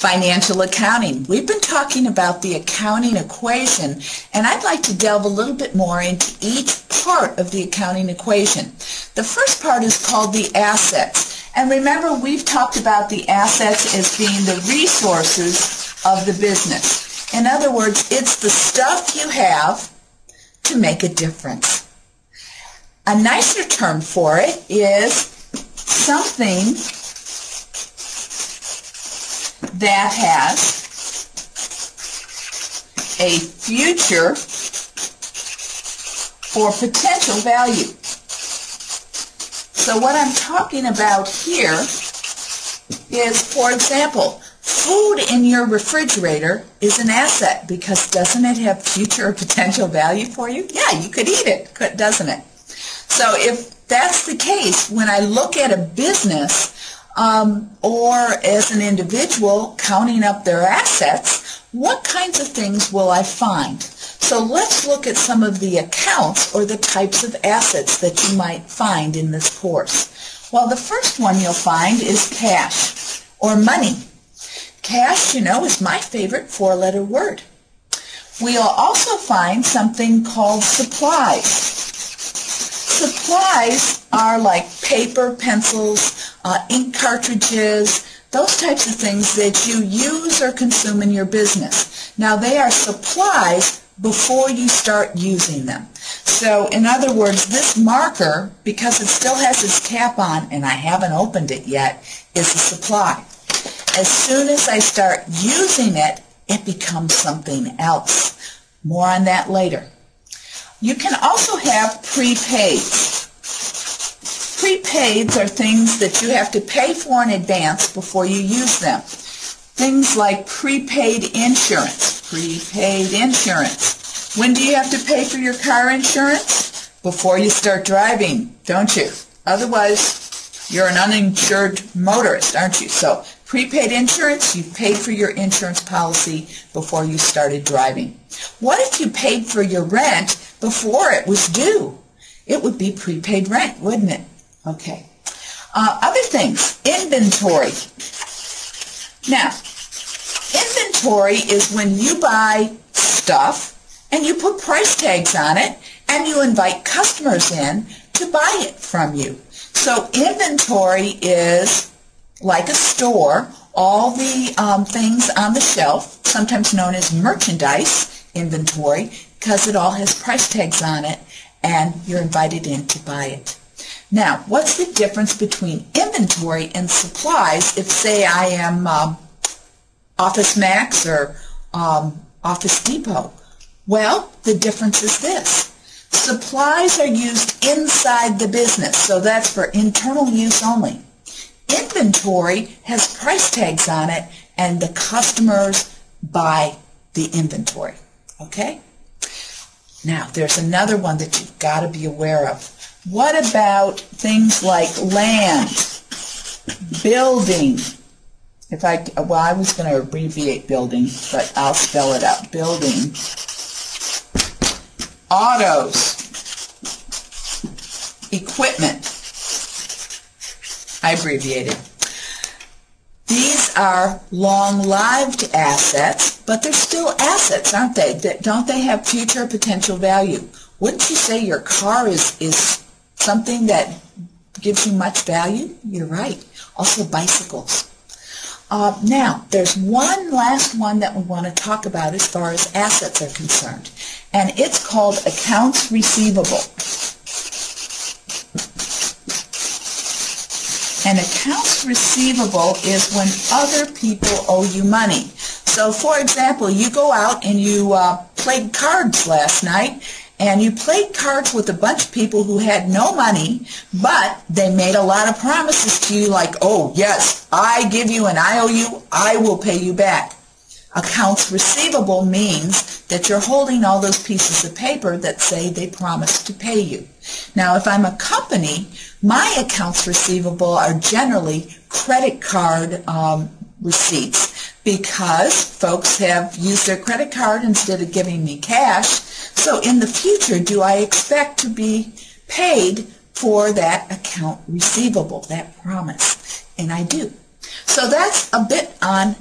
Financial accounting. We've been talking about the accounting equation, and I'd like to delve a little bit more into each part of the accounting equation. The first part is called the assets. And remember, we've talked about the assets as being the resources of the business. In other words, it's the stuff you have to make a difference. A nicer term for it is something that has a future or potential value. So what I'm talking about here is, for example, food in your refrigerator is an asset because doesn't it have future or potential value for you? Yeah, you could eat it, doesn't it? So if that's the case, when I look at a business or as an individual counting up their assets, what kinds of things will I find? So let's look at some of the accounts or the types of assets that you might find in this course. Well, the first one you'll find is cash or money. Cash, you know, is my favorite four-letter word. We'll also find something called supplies. Supplies are like paper, pencils, ink cartridges, those types of things that you use or consume in your business. Now, they are supplies before you start using them. So, in other words, this marker, because it still has its cap on and I haven't opened it yet, is a supply. As soon as I start using it, it becomes something else. More on that later. You can also have prepaids. Prepaids are things that you have to pay for in advance before you use them. Things like prepaid insurance. Prepaid insurance. When do you have to pay for your car insurance? Before you start driving, don't you? Otherwise, you're an uninsured motorist, aren't you? So, prepaid insurance, you paid for your insurance policy before you started driving. What if you paid for your rent before it was due? It would be prepaid rent, wouldn't it? Okay. Other things, inventory. Now, inventory is when you buy stuff and you put price tags on it and you invite customers in to buy it from you. So inventory is like a store, all the things on the shelf, sometimes known as merchandise inventory, because it all has price tags on it and you're invited in to buy it. Now, what's the difference between inventory and supplies if, say, I am Office Max or Office Depot? Well, the difference is this. Supplies are used inside the business, so that's for internal use only. Inventory has price tags on it, and the customers buy the inventory. Okay? Now, there's another one that you've got to be aware of. What about things like land, building? I was going to abbreviate building, but I'll spell it out. Building, autos, equipment. I abbreviated. These are long-lived assets, but they're still assets, aren't they? Don't they have future potential value? Wouldn't you say your car is something that gives you much value? You're right. Also bicycles. Now, there's one last one that we want to talk about as far as assets are concerned, and it's called accounts receivable. And accounts receivable is when other people owe you money. So, for example, you go out and you played cards last night, and you played cards with a bunch of people who had no money, but they made a lot of promises to you like, oh, yes, I give you and I owe you, I will pay you back. Accounts receivable means that you're holding all those pieces of paper that say they promised to pay you. Now, if I'm a company, my accounts receivable are generally credit card receipts because folks have used their credit card instead of giving me cash. So in the future, do I expect to be paid for that account receivable, that promise? And I do. So that's a bit on